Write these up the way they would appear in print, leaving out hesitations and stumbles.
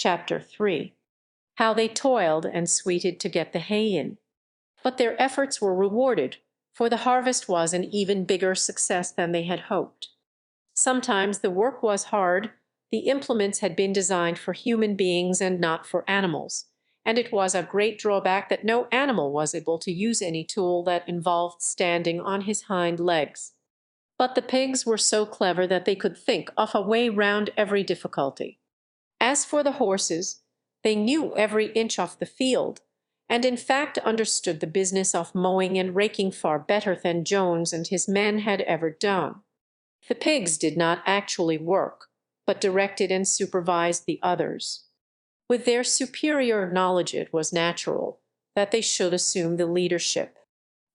Chapter 3. How they toiled and sweated to get the hay in. But their efforts were rewarded, for the harvest was an even bigger success than they had hoped. Sometimes the work was hard, the implements had been designed for human beings and not for animals, and it was a great drawback that no animal was able to use any tool that involved standing on his hind legs. But the pigs were so clever that they could think of a way round every difficulty. As for the horses, they knew every inch of the field, and in fact understood the business of mowing and raking far better than Jones and his men had ever done. The pigs did not actually work, but directed and supervised the others. With their superior knowledge it was natural that they should assume the leadership.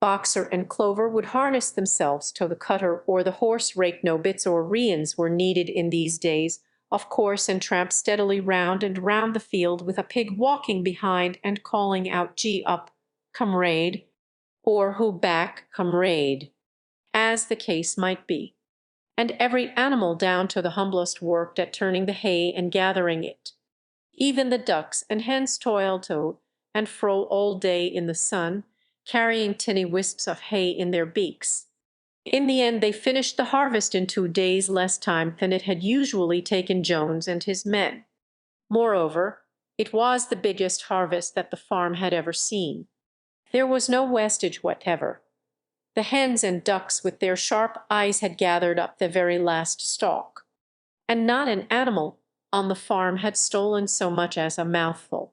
Boxer and Clover would harness themselves to the cutter or the horse rake. No bits or reins were needed in these days, of course, and tramp steadily round and round the field with a pig walking behind and calling out "Gee up, comrade," or "Who back, comrade," as the case might be. And every animal down to the humblest worked at turning the hay and gathering it. Even the ducks and hens toiled to and fro all day in the sun, carrying tiny wisps of hay in their beaks. In the end they finished the harvest in 2 days less time than it had usually taken Jones and his men. Moreover, it was the biggest harvest that the farm had ever seen. There was no wastage whatever. The hens and ducks with their sharp eyes had gathered up the very last stalk, and not an animal on the farm had stolen so much as a mouthful.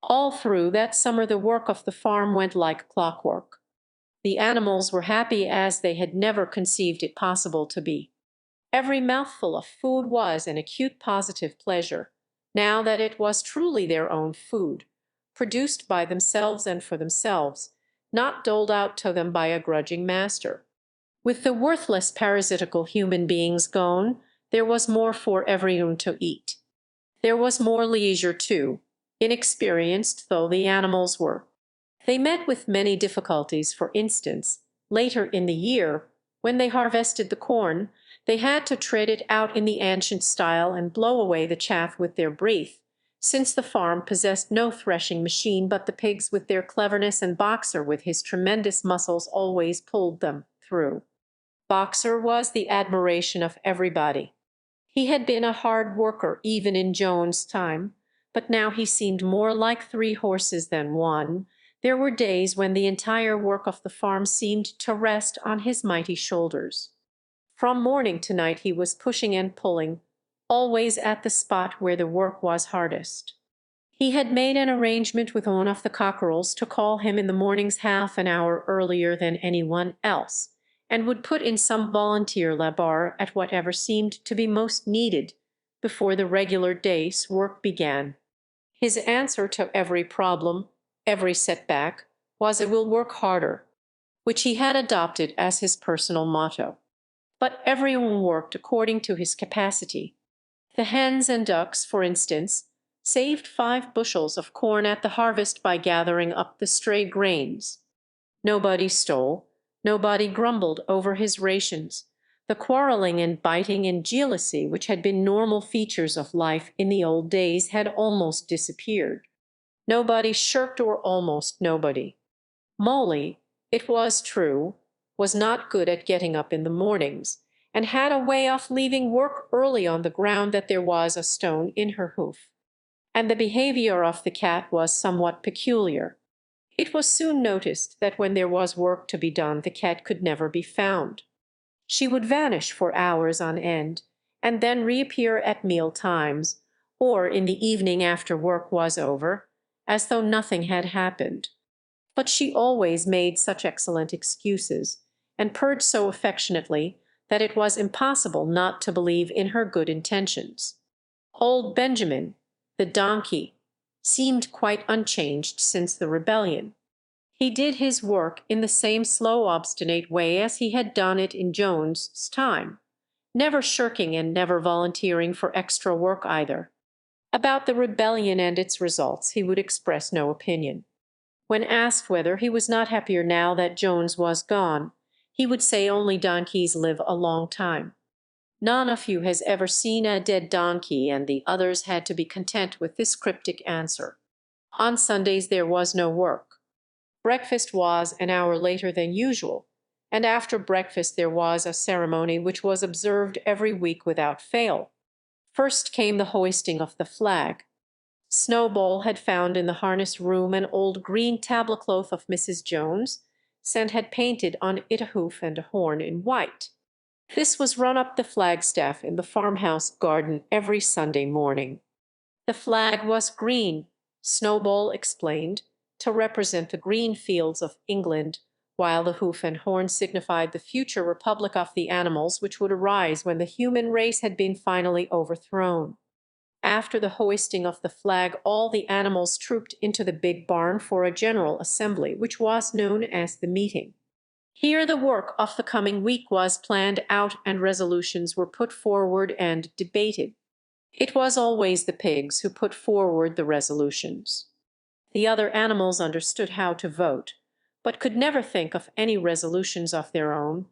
All through that summer the work of the farm went like clockwork. The animals were happy as they had never conceived it possible to be. Every mouthful of food was an acute positive pleasure, now that it was truly their own food, produced by themselves and for themselves, not doled out to them by a grudging master. With the worthless parasitical human beings gone, there was more for everyone to eat. There was more leisure too, inexperienced though the animals were. They met with many difficulties. For instance, later in the year, when they harvested the corn, they had to tread it out in the ancient style and blow away the chaff with their breath, since the farm possessed no threshing machine, but the pigs with their cleverness and Boxer with his tremendous muscles always pulled them through. Boxer was the admiration of everybody. He had been a hard worker even in Jones' time, but now he seemed more like 3 horses than one. There were days when the entire work of the farm seemed to rest on his mighty shoulders. From morning to night he was pushing and pulling, always at the spot where the work was hardest. He had made an arrangement with one of the cockerels to call him in the mornings half an hour earlier than anyone else, and would put in some volunteer labor at whatever seemed to be most needed before the regular day's work began. His answer to every problem, every setback, was "I will work harder," which he had adopted as his personal motto. But everyone worked according to his capacity. The hens and ducks, for instance, saved 5 bushels of corn at the harvest by gathering up the stray grains. Nobody stole, nobody grumbled over his rations. The quarreling and biting and jealousy which had been normal features of life in the old days had almost disappeared. Nobody shirked, or almost nobody. Molly, it was true, was not good at getting up in the mornings, and had a way of leaving work early on the ground that there was a stone in her hoof. And the behavior of the cat was somewhat peculiar. It was soon noticed that when there was work to be done the cat could never be found. She would vanish for hours on end, and then reappear at meal times, or in the evening after work was over, as though nothing had happened. But she always made such excellent excuses, and purred so affectionately, that it was impossible not to believe in her good intentions. Old Benjamin, the donkey, seemed quite unchanged since the rebellion. He did his work in the same slow, obstinate way as he had done it in Jones's time, never shirking and never volunteering for extra work either. About the rebellion and its results he would express no opinion. When asked whether he was not happier now that Jones was gone, he would say only donkeys live a long time. None of you has ever seen a dead donkey, and the others had to be content with this cryptic answer. On Sundays there was no work. Breakfast was an hour later than usual, and after breakfast there was a ceremony which was observed every week without fail. First came the hoisting of the flag. Snowball had found in the harness room an old green tablecloth of Mrs. Jones, and had painted on it a hoof and a horn in white. This was run up the flagstaff in the farmhouse garden every Sunday morning. The flag was green, Snowball explained, to represent the green fields of England, while the hoof and horn signified the future republic of the animals which would arise when the human race had been finally overthrown. After the hoisting of the flag, all the animals trooped into the big barn for a general assembly, which was known as the meeting. Here the work of the coming week was planned out and resolutions were put forward and debated. It was always the pigs who put forward the resolutions. The other animals understood how to vote, but could never think of any resolutions of their own.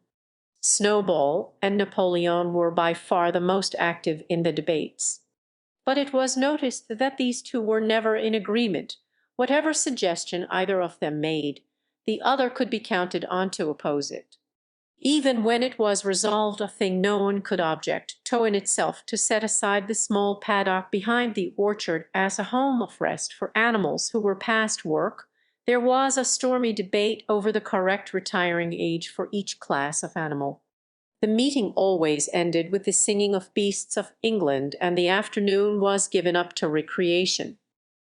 Snowball and Napoleon were by far the most active in the debates. But it was noticed that these two were never in agreement. Whatever suggestion either of them made, the other could be counted on to oppose it. Even when it was resolved a thing no one could object to in itself, to set aside the small paddock behind the orchard as a home of rest for animals who were past work, there was a stormy debate over the correct retiring age for each class of animal. The meeting always ended with the singing of beasts of England, and the afternoon was given up to recreation.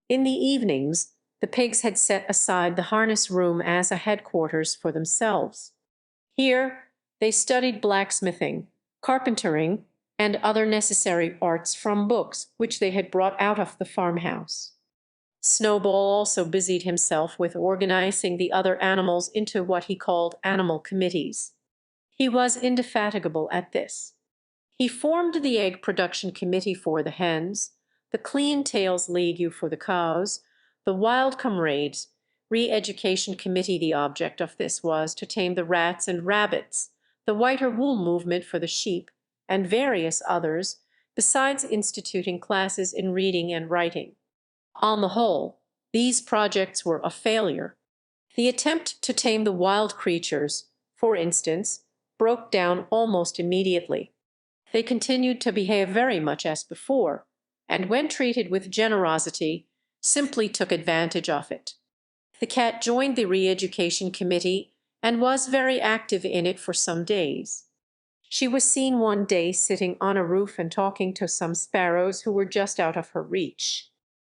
In the evenings, the pigs had set aside the harness room as a headquarters for themselves. Here they studied blacksmithing, carpentering, and other necessary arts from books which they had brought out of the farmhouse. Snowball also busied himself with organizing the other animals into what he called animal committees. He was indefatigable at this. He formed the egg production committee for the hens, the clean tails league for the cows, the wild comrades re-education committee. The object of this was to tame the rats and rabbits, the whiter wool movement for the sheep, and various others, besides instituting classes in reading and writing. On the whole, these projects were a failure. The attempt to tame the wild creatures, for instance, broke down almost immediately. They continued to behave very much as before, and when treated with generosity, simply took advantage of it. The cat joined the re-education committee and was very active in it for some days. She was seen one day sitting on a roof and talking to some sparrows who were just out of her reach.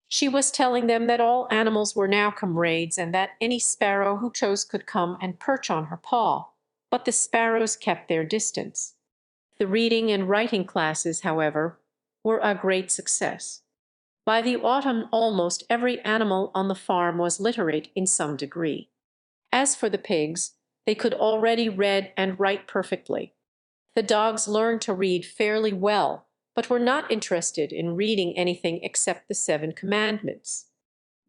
She was telling them that all animals were now comrades, and that any sparrow who chose could come and perch on her paw, but the sparrows kept their distance. The reading and writing classes, however, were a great success. By the autumn almost every animal on the farm was literate in some degree. As for the pigs, they could already read and write perfectly. The dogs learned to read fairly well, but were not interested in reading anything except the 7 Commandments.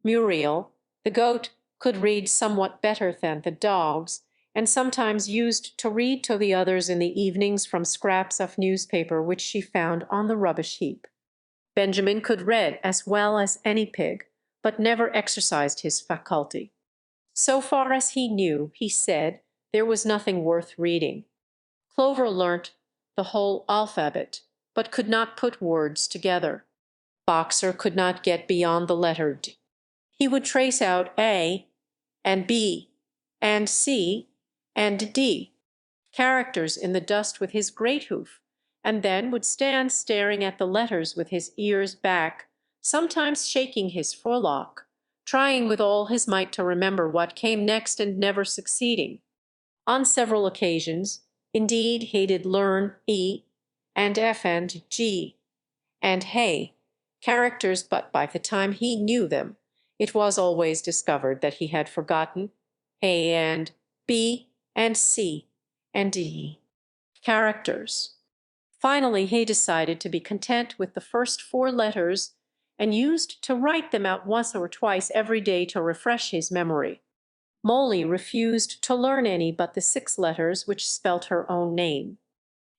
Muriel, the goat, could read somewhat better than the dogs, and sometimes used to read to the others in the evenings from scraps of newspaper which she found on the rubbish heap. Benjamin could read as well as any pig, but never exercised his faculty. So far as he knew, he said, there was nothing worth reading. Clover learnt the whole alphabet, but could not put words together. Boxer could not get beyond the letter D. He would trace out A and B and C and D, characters in the dust with his great hoof, and then would stand staring at the letters with his ears back, sometimes shaking his forelock, trying with all his might to remember what came next and never succeeding. On several occasions, indeed, he did learn E and F and G and hey, characters, but by the time he knew them, it was always discovered that he had forgotten A and B and C and D characters. Finally, he decided to be content with the first 4 letters and used to write them out once or twice every day to refresh his memory. Molly refused to learn any but the 6 letters which spelt her own name.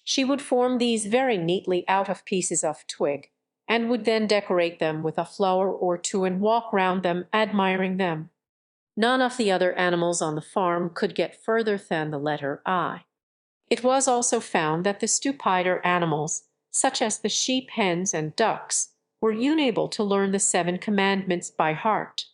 She would form these very neatly out of pieces of twig, and would then decorate them with a flower or two and walk round them, admiring them. None of the other animals on the farm could get further than the letter I. It was also found that the stupider animals, such as the sheep, hens, and ducks, were unable to learn the Seven Commandments by heart.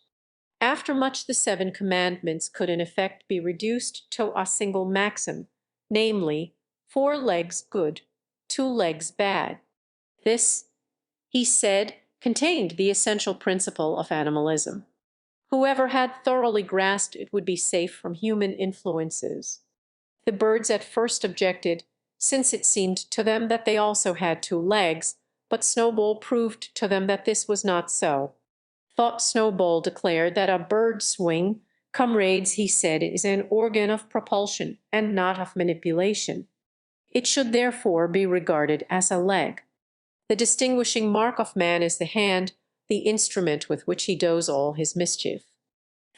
After much the Seven Commandments could in effect be reduced to a single maxim, namely, 4 legs good, 2 legs bad. This, he said, contained the essential principle of animalism. Whoever had thoroughly grasped it would be safe from human influences. The birds at first objected, since it seemed to them that they also had 2 legs, but Snowball proved to them that this was not so. Snowball declared that a bird's wing, comrades, he said, is an organ of propulsion and not of manipulation. It should therefore be regarded as a leg. The distinguishing mark of man is the hand, the instrument with which he does all his mischief.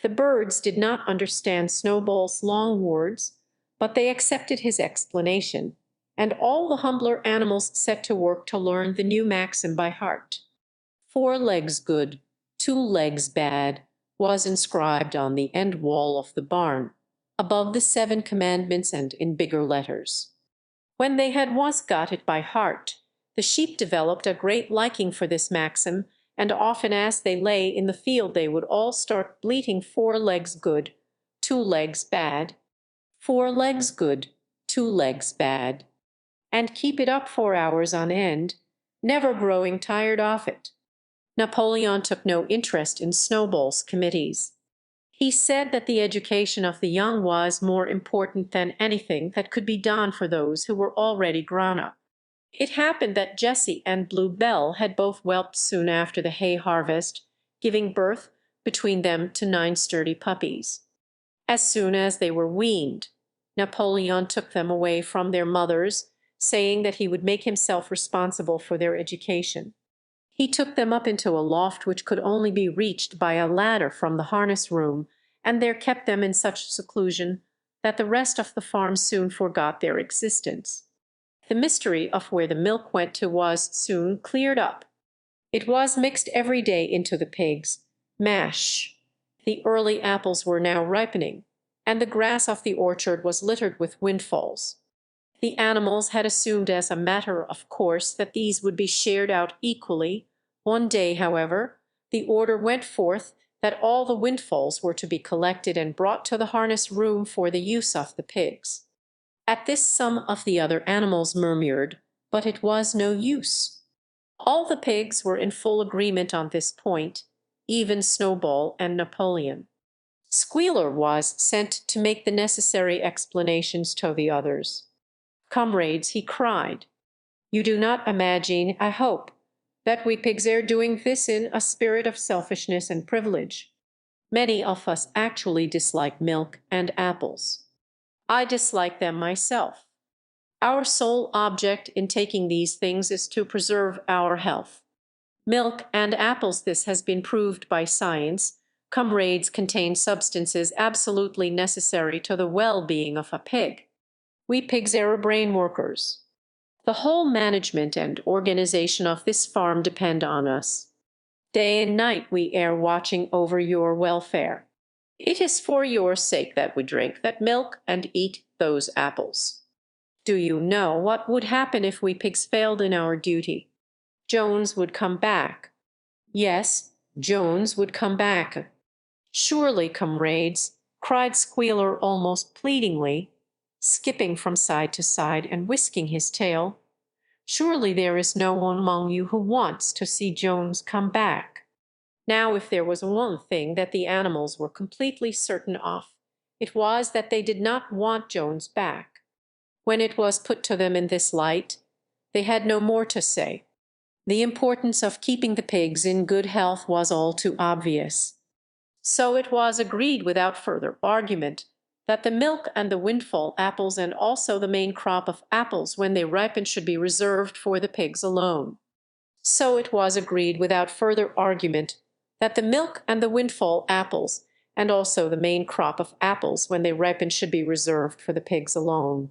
The birds did not understand Snowball's long words, but they accepted his explanation, and all the humbler animals set to work to learn the new maxim by heart. 4 legs good, 2 legs bad, was inscribed on the end wall of the barn, above the 7 commandments and in bigger letters. When they had once got it by heart, the sheep developed a great liking for this maxim, and often as they lay in the field they would all start bleating 4 legs good, 2 legs bad, 4 legs good, 2 legs bad, and keep it up for hours on end, never growing tired of it. Napoleon took no interest in Snowball's committees. He said that the education of the young was more important than anything that could be done for those who were already grown up. It happened that Jessie and Blue Bell had both whelped soon after the hay harvest, giving birth between them to 9 sturdy puppies. As soon as they were weaned, Napoleon took them away from their mothers, saying that he would make himself responsible for their education. He took them up into a loft which could only be reached by a ladder from the harness room, and there kept them in such seclusion that the rest of the farm soon forgot their existence. The mystery of where the milk went to was soon cleared up. It was mixed every day into the pigs' mash. The early apples were now ripening, and the grass of the orchard was littered with windfalls. The animals had assumed as a matter of course that these would be shared out equally. One day, however, the order went forth that all the windfalls were to be collected and brought to the harness room for the use of the pigs. At this some of the other animals murmured, but it was no use. All the pigs were in full agreement on this point, even Snowball and Napoleon. Squealer was sent to make the necessary explanations to the others. "Comrades," he cried, "you do not imagine, I hope, that we pigs are doing this in a spirit of selfishness and privilege. Many of us actually dislike milk and apples. I dislike them myself. Our sole object in taking these things is to preserve our health. Milk and apples, this has been proved by science, comrades, contain substances absolutely necessary to the well-being of a pig. We pigs are brain workers. The whole management and organization of this farm depend on us. Day and night we are watching over your welfare. It is for your sake that we drink that milk and eat those apples. Do you know what would happen if we pigs failed in our duty? Jones would come back. Yes, Jones would come back. Surely, comrades," cried Squealer almost pleadingly, skipping from side to side and whisking his tail, "surely there is no one among you who wants to see Jones come back." Now, if there was one thing that the animals were completely certain of, it was that they did not want Jones back. When it was put to them in this light, they had no more to say. The importance of keeping the pigs in good health was all too obvious. So it was agreed without further argument that the milk and the windfall apples and also the main crop of apples when they ripen should be reserved for the pigs alone. So it was agreed without further argument that the milk and the windfall apples and also the main crop of apples when they ripen should be reserved for the pigs alone.